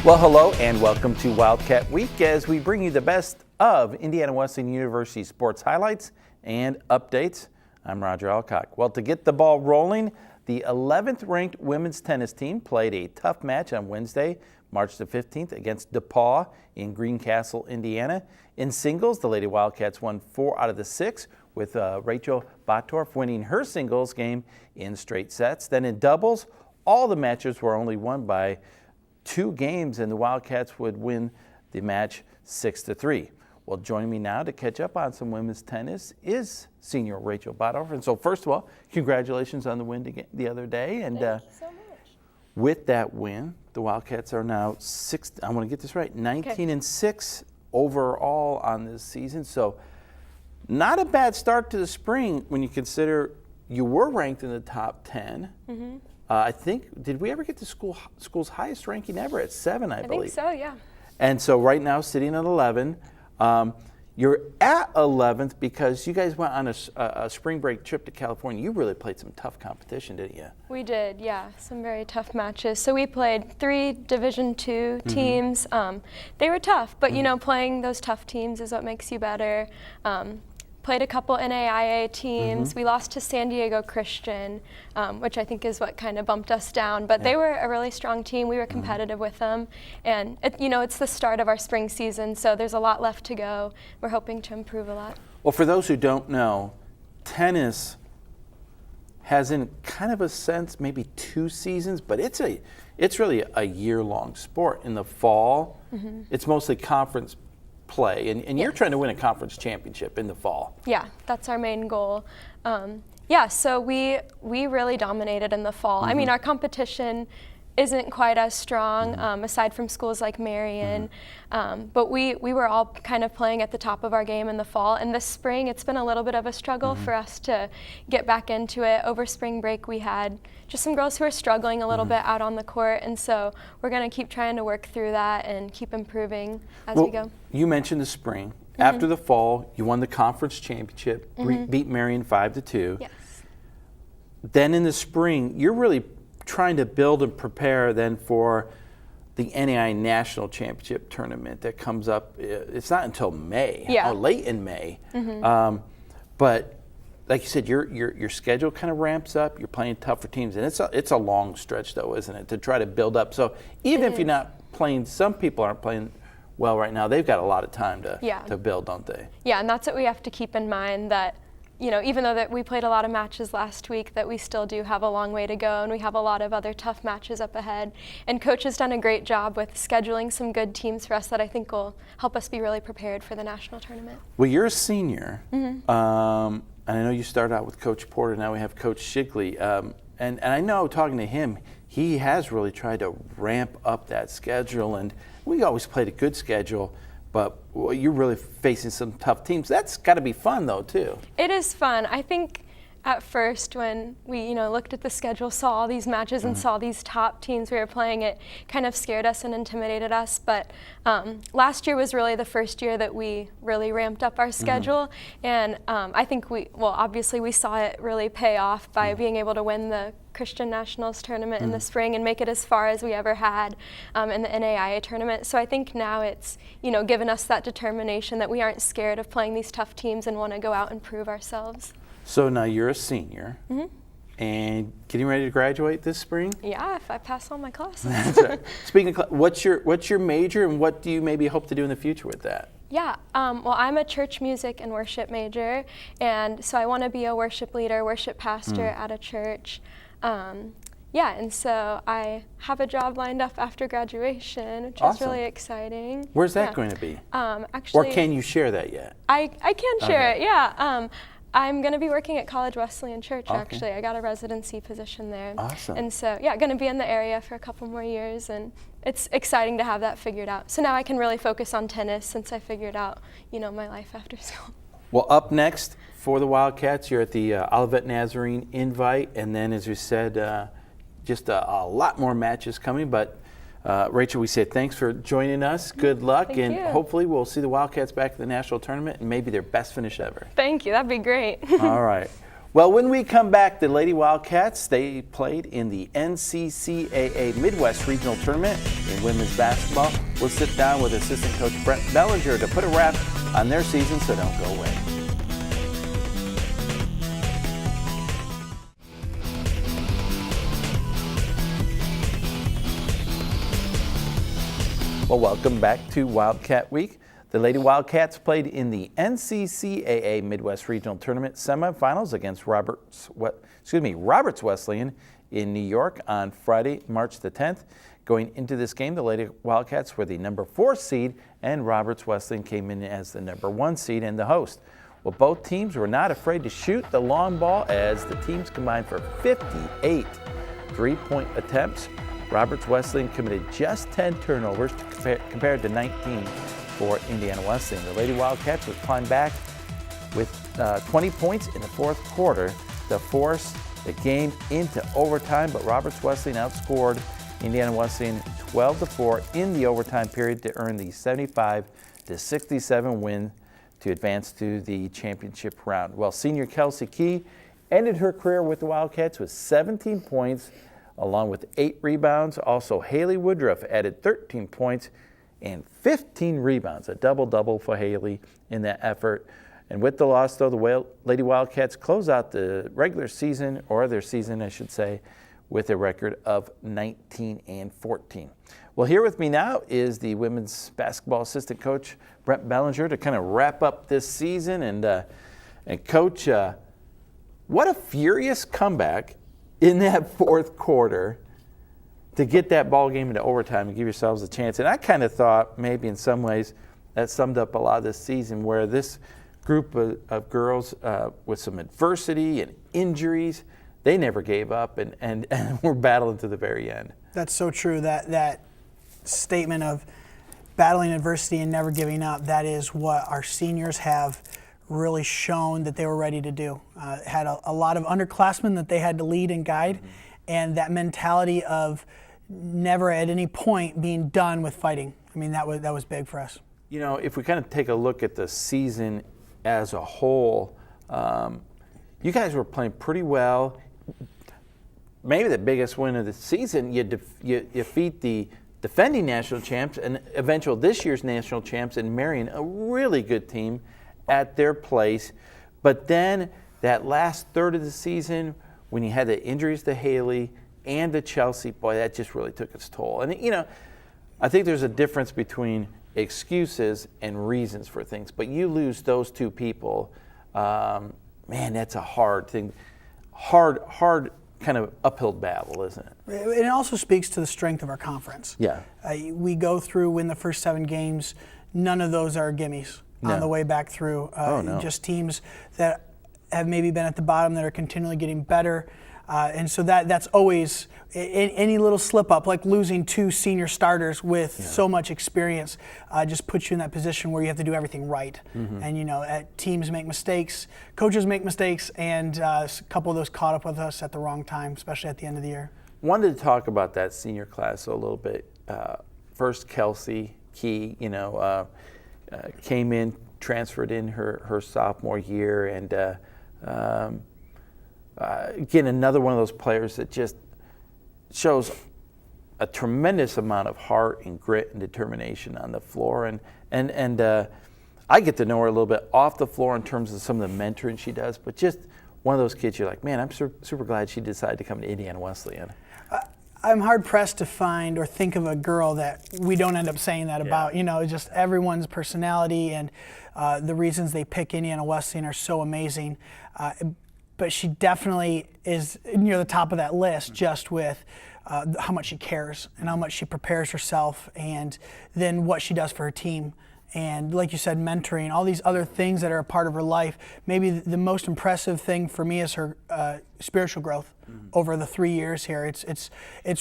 Well, hello and welcome to Wildcat Week as we bring you the best of Indiana Wesleyan University sports highlights and updates. I'm Roger Alcock. Well, to get the ball rolling, the 11th ranked women's tennis team played a tough match on Wednesday, March the 15th against DePauw in Greencastle, Indiana. In singles, the Lady Wildcats won 4 out of the 6, with Rachel Bottorff winning her singles game in straight sets. Then in doubles, all the matches were only won by 2 games, and the Wildcats would win the match 6-3. Well, joining me now to catch up on some women's tennis is senior Rachel Bottorff. And so, first of all, congratulations on the win the other day. And thank you so much. With that win, the Wildcats are now I want to get this right, 19-6 overall on this season. So, not a bad start to the spring when you consider you were ranked in the top 10. Mm-hmm. I think, did we ever get to school's highest ranking ever at 7, I believe? I think so, yeah. And so right now, sitting at 11, you're at 11th because you guys went on a spring break trip to California. You really played some tough competition, didn't you? We did, yeah, some very tough matches. So we played 3 Division II teams. They were tough, but you know, playing those tough teams is what makes you better. Played a couple NAIA teams. We lost to San Diego Christian, which I think is what kind of bumped us down. But they were a really strong team. We were competitive with them. And, it's the start of our spring season, so there's a lot left to go. We're hoping to improve a lot. Well, for those who don't know, tennis has in kind of a sense maybe 2 seasons, but it's really a year-long sport. In the fall, it's mostly conference play, and you're trying to win a conference championship in the fall. Yeah, that's our main goal. So we really dominated in the fall. I mean, our competition isn't quite as strong, aside from schools like Marion, but we were all kind of playing at the top of our game in the fall. And this spring, it's been a little bit of a struggle for us to get back into it. Over spring break, we had just some girls who are struggling a little bit out on the court, and so we're going to keep trying to work through that and keep improving as we go. You mentioned the spring. After the fall, you won the conference championship, beat Marion 5-2. Yes. Then in the spring, you're really trying to build and prepare then for the NAI National Championship tournament that comes up. It's not until May, or late in May. But like you said, your schedule kind of ramps up. You're playing tougher teams, and it's a long stretch though, isn't it, to try to build up. So even if you're not playing, some people aren't playing well right now. They've got a lot of time to build, don't they? Yeah, and that's what we have to keep in mind, that even though that we played a lot of matches last week, that we still do have a long way to go, and we have a lot of other tough matches up ahead. And Coach has done a great job with scheduling some good teams for us that I think will help us be really prepared for the national tournament. Well, you're a senior, and I know you started out with Coach Porter. Now we have Coach Shigley. And I know, talking to him, he has really tried to ramp up that schedule. And we always played a good schedule, but you're really facing some tough teams. That's got to be fun, though, too. It is fun. I think at first when we looked at the schedule, saw all these matches and saw these top teams we were playing, it kind of scared us and intimidated us. But last year was really the first year that we really ramped up our schedule. And I think obviously we saw it really pay off by being able to win the Christian Nationals tournament in the spring and make it as far as we ever had in the NAIA tournament. So I think now it's given us that determination that we aren't scared of playing these tough teams and want to go out and prove ourselves. So now you're a senior and getting ready to graduate this spring? Yeah, if I pass all my classes. Speaking of, what's your major, and what do you maybe hope to do in the future with that? Yeah, well, I'm a church music and worship major, and so I want to be a worship leader, worship pastor at a church. And so I have a job lined up after graduation, which is really exciting. Where's that going to be? Actually, or can you share that yet? I can share it, yeah. I'm going to be working at College Wesleyan Church, actually. I got a residency position there. Awesome. And so, going to be in the area for a couple more years, and it's exciting to have that figured out. So now I can really focus on tennis since I figured out, my life after school. Well, up next for the Wildcats, you're at the Olivet Nazarene Invite, and then, as we said, just a lot more matches coming, but Rachel, we say thanks for joining us. Good luck, and hopefully we'll see the Wildcats back in the national tournament and maybe their best finish ever. Thank you. That'd be great. All right. Well, when we come back, the Lady Wildcats, they played in the NCCAA Midwest Regional Tournament in women's basketball. We'll sit down with assistant coach Brent Bellinger to put a wrap on their season, so don't go away. Well, welcome back to Wildcat Week. The Lady Wildcats played in the NCCAA Midwest Regional Tournament semifinals against Roberts Wesleyan in New York on Friday, March the 10th. Going into this game, the Lady Wildcats were the number 4 seed, and Roberts Wesleyan came in as the number 1 seed and the host. Well, both teams were not afraid to shoot the long ball as the teams combined for 58 three-point attempts. Roberts Wesleyan committed just 10 turnovers compared to 19 for Indiana Wesleyan. The Lady Wildcats would climb back with 20 points in the fourth quarter to force the game into overtime, but Roberts Wesleyan outscored Indiana Wesleyan 12-4 in the overtime period to earn the 75-67 win to advance to the championship round. Well, senior Kelsey Key ended her career with the Wildcats with 17 points along with 8 rebounds. Also, Haley Woodruff added 13 points and 15 rebounds, a double-double for Haley in that effort. And with the loss, though, the Lady Wildcats close out the regular season, or their season, I should say, with a record of 19-14. Well, here with me now is the women's basketball assistant coach, Brent Bellinger, to kind of wrap up this season. And Coach, what a furious comeback in that fourth quarter to get that ball game into overtime and give yourselves a chance. And I kind of thought maybe in some ways that summed up a lot of this season, where this group of girls with some adversity and injuries, they never gave up and were battling to the very end. That's so true. That statement of battling adversity and never giving up, that is what our seniors have really shown that they were ready to do. Had a lot of underclassmen that they had to lead and guide, and that mentality of never at any point being done with fighting. I mean, that was big for us. You know, if we kind of take a look at the season as a whole, you guys were playing pretty well. Maybe the biggest win of the season, you defeat the defending national champs and eventual this year's national champs in Marion, a really good team at their place. But then that last third of the season, when you had the injuries to Haley and to Chelsea, boy, that just really took its toll. And, you know, I think there's a difference between excuses and reasons for things. But you lose those two people, man, that's a hard thing. Hard kind of uphill battle, isn't it? It also speaks to the strength of our conference. Yeah. We go through, win the first 7 games. None of those are gimmies on the way back through. Just teams that have maybe been at the bottom that are continually getting better. And so that's always any little slip up, like losing 2 senior starters with so much experience, just puts you in that position where you have to do everything right. Mm-hmm. And, you know, teams make mistakes, coaches make mistakes, and a couple of those caught up with us at the wrong time, especially at the end of the year. Wanted to talk about that senior class a little bit. First, Kelsey Key, came in, transferred in her sophomore year, and again, another one of those players that just shows a tremendous amount of heart and grit and determination on the floor. And I get to know her a little bit off the floor in terms of some of the mentoring she does, but just one of those kids you're like, man, I'm super glad she decided to come to Indiana Wesleyan. I'm hard-pressed to find or think of a girl that we don't end up saying that about. You know, just everyone's personality and the reasons they pick Indiana Wesleyan are so amazing. But she definitely is near the top of that list, just with how much she cares and how much she prepares herself, and then what she does for her team. And like you said, mentoring, all these other things that are a part of her life. Maybe the most impressive thing for me is her spiritual growth over the 3 years here. It's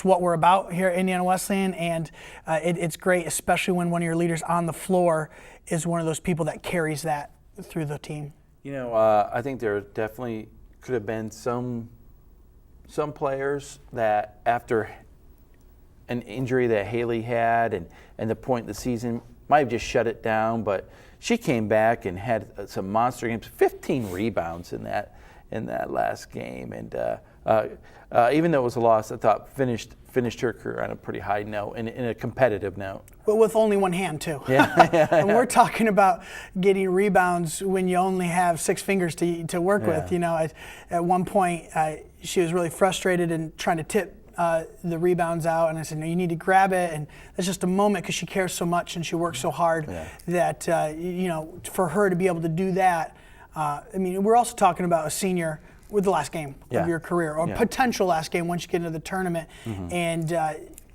what we're about here at Indiana Wesleyan, and it's great, especially when one of your leaders on the floor is one of those people that carries that through the team. You know, I think there definitely could have been some players that after an injury that Haley had and the point in the season might have just shut it down, but she came back and had some monster games, 15 rebounds in in that last game. And even though it was a loss, I thought finished her career on a pretty high note and in a competitive note. But with only one hand, too. Yeah. And we're talking about getting rebounds when you only have 6 fingers to work with. You know, at one point, she was really frustrated and trying to tip the rebounds out, and I said, no, you need to grab it, and that's just a moment because she cares so much and she works so hard that, you know, for her to be able to do that, I mean, we're also talking about a senior with the last game of your career, or potential last game once you get into the tournament, and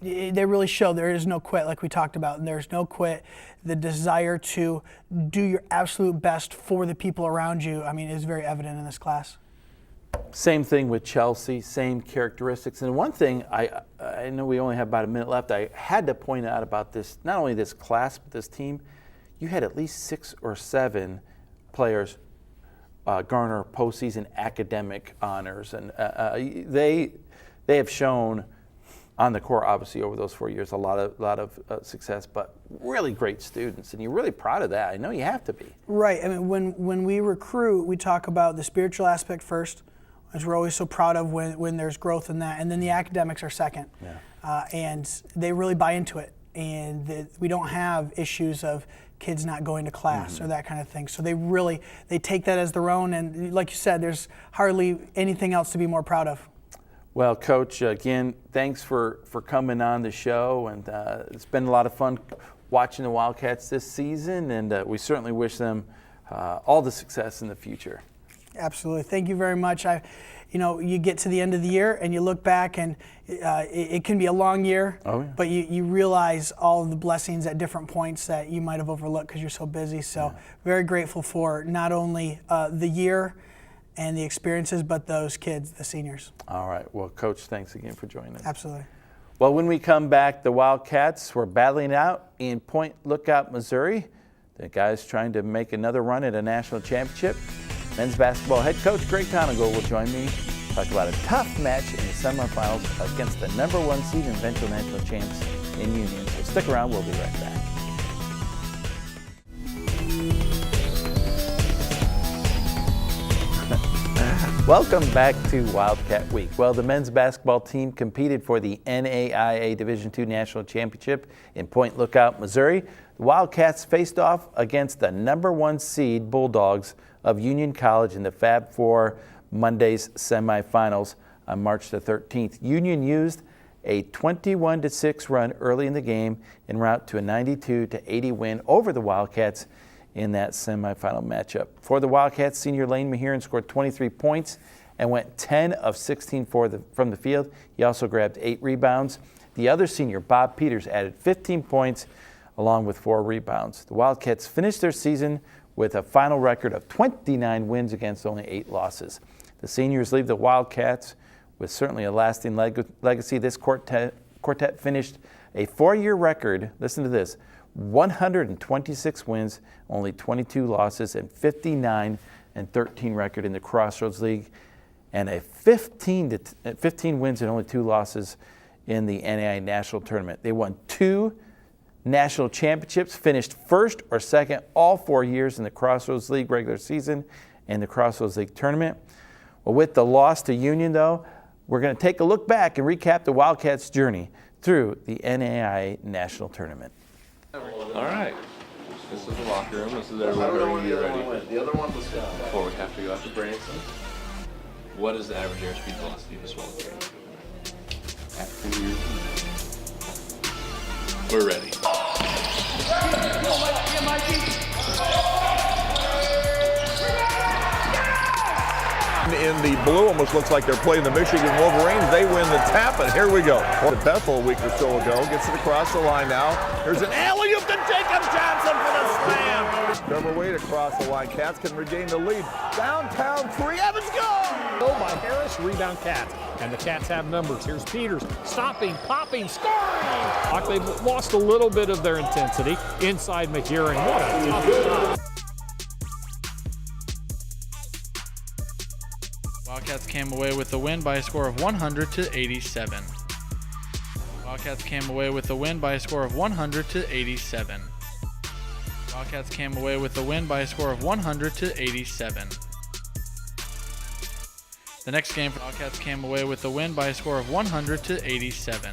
they really show there is no quit, like we talked about, and there's no quit. The desire to do your absolute best for the people around you, I mean, is very evident in this class. Same thing with Chelsea, same characteristics. And one thing, I know we only have about a minute left, I had to point out about this, not only this class, but this team, you had at least 6 or 7 players garner postseason academic honors. And they have shown on the court, obviously, over those 4 years, a lot of success, but really great students. And you're really proud of that. I know you have to be. Right. I mean, when we recruit, we talk about the spiritual aspect first, which we're always so proud of when there's growth in that. And then the academics are second. And they really buy into it. And we don't have issues of kids not going to class or that kind of thing. So they take that as their own. And like you said, there's hardly anything else to be more proud of. Well, Coach, again, thanks for coming on the show. And it's been a lot of fun watching the Wildcats this season. And we certainly wish them all the success in the future. Absolutely. Thank you very much. You know, you get to the end of the year and you look back, and it can be a long year, but you realize all of the blessings at different points that you might have overlooked because you're so busy. So very grateful for not only the year and the experiences, but those kids, the seniors. All right. Well, Coach, thanks again for joining us. Absolutely. Well, when we come back, the Wildcats were battling out in Point Lookout, Missouri. The guys trying to make another run at a national championship. Men's basketball head coach Greg Tonagel will join me to talk about a tough match in the semifinals against the #1 seed and eventual national champs in Union. So stick around, we'll be right back. Welcome back to Wildcat Week. Well, the men's basketball team competed for the NAIA Division II National Championship in Point Lookout, Missouri. The Wildcats faced off against the #1 seed Bulldogs of Union College in the Fab Four Mondays semifinals on March the 13th. Union used a 21-6 run early in the game en route to a 92-80 win over the Wildcats in that semifinal matchup. For the Wildcats, senior Lane Mahiran scored 23 points and went 10 of 16 from the field. He also grabbed 8 rebounds. The other senior, Bob Peters, added 15 points along with 4 rebounds. The Wildcats finished their season with a final record of 29 wins against only 8 losses. The seniors leave the Wildcats with certainly a lasting legacy. This quartet finished a 4-year record, listen to this, 126 wins, only 22 losses, and 59-13 record in the Crossroads League, and a 15 wins and only 2 losses in the NAIA National Tournament. They won 2 national championships, finished first or second all 4 years in the Crossroads League regular season and the Crossroads League tournament. Well, with the loss to Union, though, we're going to take a look back and recap the Wildcats' journey through the NAIA National Tournament. All right. This is the locker room. This is everybody ready. The other one was Before we have to go after Branson. What is the average airspeed velocity of this Wildcat? At 2 years. We're ready. In the blue, almost looks like they're playing the Michigan Wolverines. They win the tap, and here we go. The Bethel a week or so ago gets it across the line now. Here's an alley-oop to Jacob Johnson for the slam. Discover way to cross the line. Cats can regain the lead. Downtown three, Evans go! Goal by Harris, rebound Cats. And the Cats have numbers. Here's Peters, stopping, popping, scoring! Like they've lost a little bit of their intensity. Inside Mahiran, what a tough shot. Wildcats came away with the win by a score of 100-87. Wildcats came away with the win by a score of 100-87. Wildcats came away with the win by a score of 100-87. The next game for Wildcats came away with the win by a score of 100 to 87.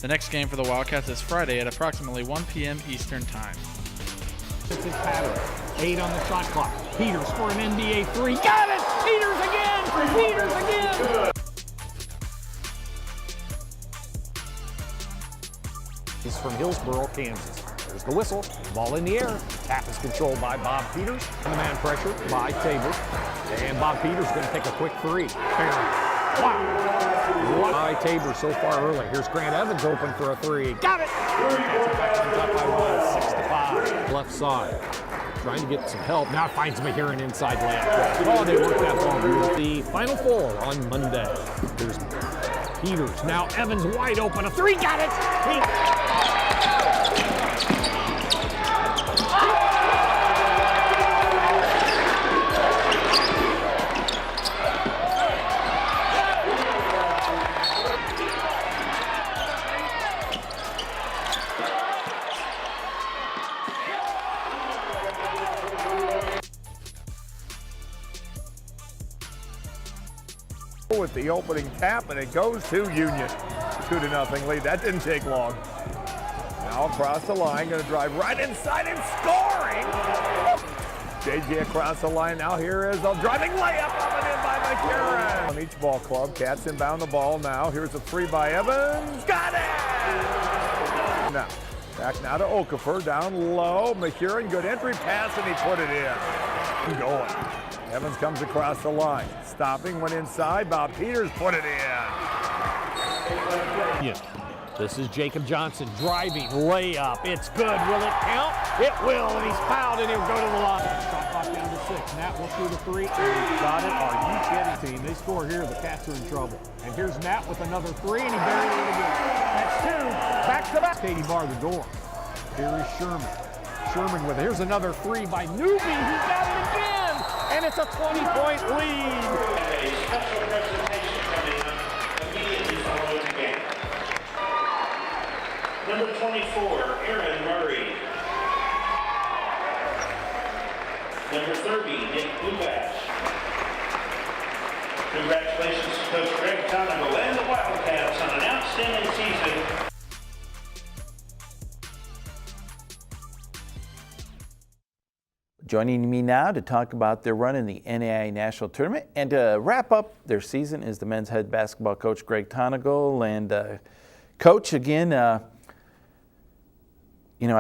The next game for the Wildcats is Friday at approximately 1 p.m. Eastern Time. It's his pattern. 8 on the shot clock. Peters for an NBA three. Got it! Peters again! Peters again! He's from Hillsboro, Kansas. There's the whistle. Ball in the air. Tap is controlled by Bob Peters. And the man pressure by Tabor. And Bob Peters going to take a quick three. Wow. By Tabor so far early. Here's Grant Evans open for a three. Got it! Comes up by 1, 6-5. Left side. Trying to get some help. Now finds Mahiran inside layup. Oh, they worked that ball beautifully. The Final Four on Monday. Here's Peters. Now Evans wide open. A three. Got it! With the opening tap, and it goes to Union. 2-0 lead. That didn't take long. Now across the line, going to drive right inside and scoring. JJ across the line. Now here is a driving layup up and in by McCarron. On each ball club, Cats inbound the ball now. Here's a three by Evans. Got it! Now, back now to Okafor, down low. McCarron, good entry pass, and he put it in. Going. Evans comes across the line. Stopping, went inside. Bob Peters put it in. This is Jacob Johnson driving, layup. It's good. Will it count? It will, and he's fouled, and he'll go to the line. Shot clock down to 6. Nat will shoot a three, and he's got it. Are you kidding? Team, they score here. The Cats are in trouble. And here's Nat with another three, and he buried it again. That's two. Back to back. Katie bar the door. Here is Sherman. Sherman with it. Here's another three by Newby. He got it again, and it's a 20-point lead. Special presentation coming up immediately following the game. Number 24, Aaron Murray. Number 30, Nick Bubash. Congratulations to Coach Greg Tonagel and the Wildcats on an outstanding season. Joining me now to talk about their run in the NAIA National Tournament and to wrap up their season is the men's head basketball coach, Greg Tonagel. And Coach, again, I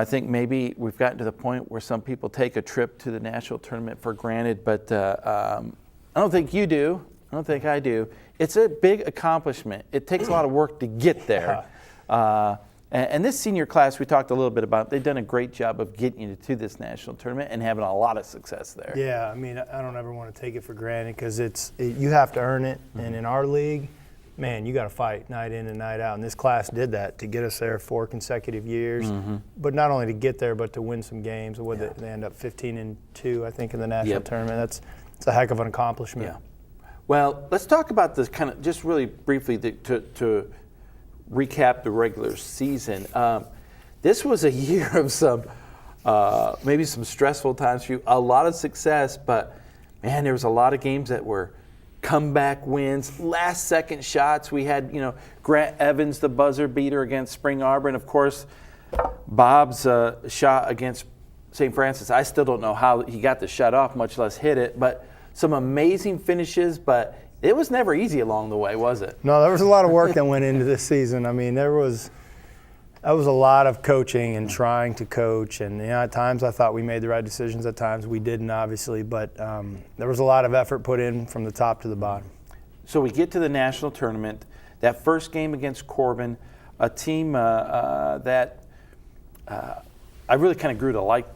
think maybe we've gotten to the point where some people take a trip to the national tournament for granted, but I don't think you do. I don't think I do. It's a big accomplishment. It takes a lot of work to get there. And this senior class we talked a little bit about, they've done a great job of getting you to this national tournament and having a lot of success there. Yeah, I mean, I don't ever want to take it for granted because you have to earn it. Mm-hmm. And in our league, man, you got to fight night in and night out. And this class did that to get us there 4 consecutive years. Mm-hmm. But not only to get there, but to win some games. They end up 15-2, I think, in the national tournament. It's a heck of an accomplishment. Yeah. Well, let's talk about this kind of just really briefly to recap the regular season. This was a year of some maybe some stressful times for you, a lot of success, but man, there was a lot of games that were comeback wins, last second shots. We had, Grant Evans, the buzzer beater against Spring Arbor, and of course, Bob's shot against St. Francis. I still don't know how he got the shot off, much less hit it, but some amazing finishes, but it was never easy along the way, was it? No, there was a lot of work that went into this season. I mean, that was a lot of coaching and trying to coach. And at times I thought we made the right decisions. At times we didn't, obviously. But there was a lot of effort put in from the top to the bottom. So we get to the national tournament. That first game against Corbin, a team that I really kind of grew to like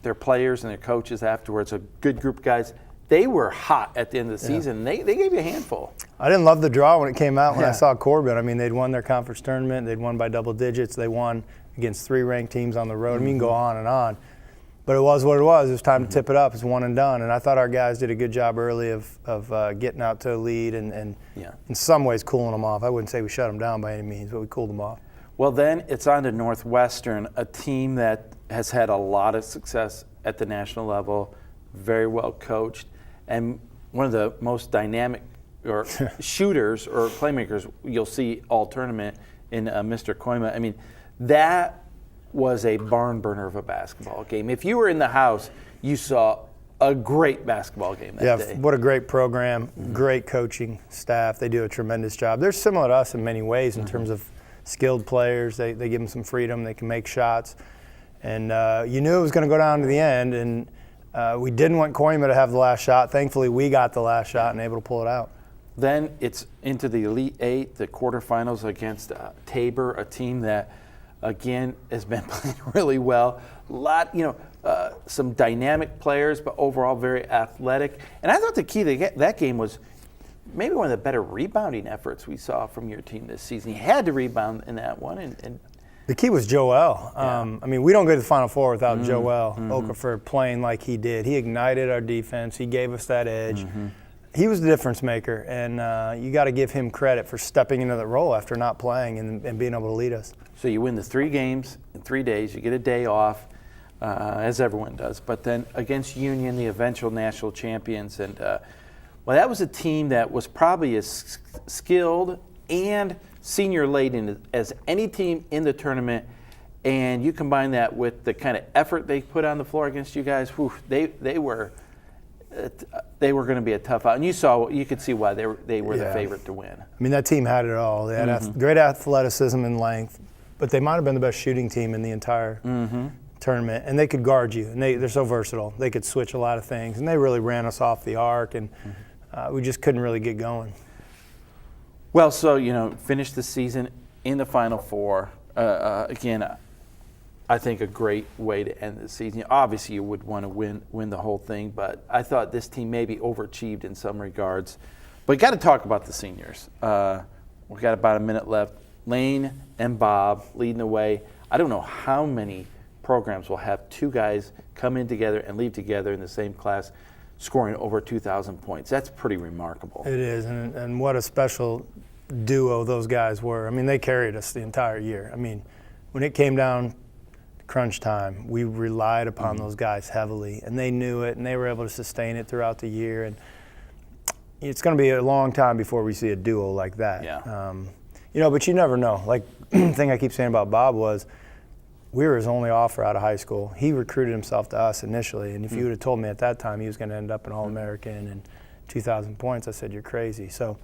their players and their coaches afterwards. A good group of guys. They were hot at the end of the season. They gave you a handful. I didn't love the draw when it came out when I saw Corbin. I mean, they'd won their conference tournament. They'd won by double digits. They won against 3 ranked teams on the road. I mean, you can go on and on. But it was what it was. It was time to tip it up. It's one and done. And I thought our guys did a good job early of getting out to a lead and in some ways cooling them off. I wouldn't say we shut them down by any means, but we cooled them off. Well, then it's on to Northwestern, a team that has had a lot of success at the national level, very well coached. And one of the most dynamic or shooters or playmakers you'll see all tournament in Mr. Koima. I mean, that was a barn burner of a basketball game. If you were in the house, you saw a great basketball game that day. What a great program, great coaching staff. They do a tremendous job. They're similar to us in many ways in terms of skilled players. They give them some freedom. They can make shots. And you knew it was going to go down to the end, and we didn't want Koima to have the last shot. Thankfully, we got the last shot and able to pull it out. Then it's into the Elite Eight, the quarterfinals against Tabor, a team that, again, has been playing really well. A lot, some dynamic players, but overall very athletic. And I thought the key to that game was maybe one of the better rebounding efforts we saw from your team this season. You had to rebound in that one. And the key was Joel. We don't go to the Final Four without Joel Okafor playing like he did. He ignited our defense. He gave us that edge. He was the difference maker, and you got to give him credit for stepping into the role after not playing and being able to lead us. So you win the 3 games in 3 days. You get a day off, as everyone does. But then against Union, the eventual national champions, and that was a team that was probably as skilled and senior laden as any team in the tournament. And you combine that with the kind of effort they put on the floor against you guys. They were going to be a tough out, and you could see why they were the favorite to win. I mean, that team had it all. They had great athleticism and length, but they might have been the best shooting team in the entire tournament, and they could guard you, and they're so versatile. They could switch a lot of things, and they really ran us off the arc, and we just couldn't really get going. Well, so, finished the season in the Final Four. Again, I think a great way to end the season. Obviously, you would want to win the whole thing, but I thought this team maybe overachieved in some regards. But we got to talk about the seniors. We've got about a minute left. Lane and Bob leading the way. I don't know how many programs will have 2 guys come in together and leave together in the same class, scoring over 2,000 points. That's pretty remarkable. It is, and what a special duo those guys were. I mean, they carried us the entire year. I mean, when it came down crunch time, we relied upon those guys heavily, and they knew it, and they were able to sustain it throughout the year. And it's going to be a long time before we see a duo like that. Yeah. But you never know. Like, the thing I keep saying about Bob was, we were his only offer out of high school. He recruited himself to us initially, and if you would have told me at that time he was going to end up an All-American and 2,000 points, I said, you're crazy. So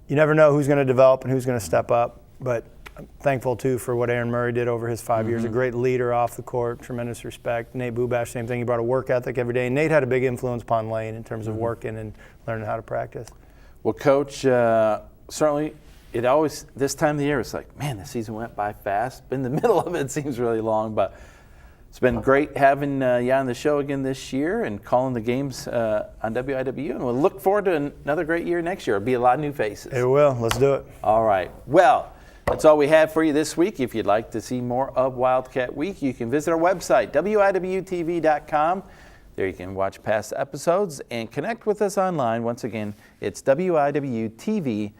you never know who's going to develop and who's going to step up, but I'm thankful, too, for what Aaron Murray did over his 5 years. A great leader off the court, tremendous respect. Nate Bubash, same thing. He brought a work ethic every day. Nate had a big influence upon Lane in terms of working and learning how to practice. Well, Coach, certainly it always, this time of the year, it's like, man, the season went by fast. In the middle of it seems really long, but it's been great having you on the show again this year and calling the games on WIW. And we'll look forward to another great year next year. It'll be a lot of new faces. It will. Let's do it. All right. Well, that's all we have for you this week. If you'd like to see more of Wildcat Week, you can visit our website, wiwtv.com. There you can watch past episodes and connect with us online. Once again, it's wiwtv.com.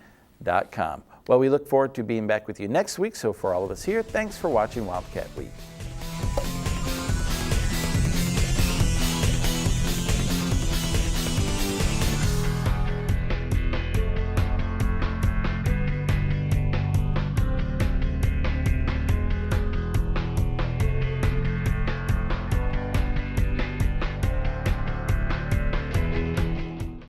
Well, we look forward to being back with you next week. So for all of us here, thanks for watching Wildcat Week.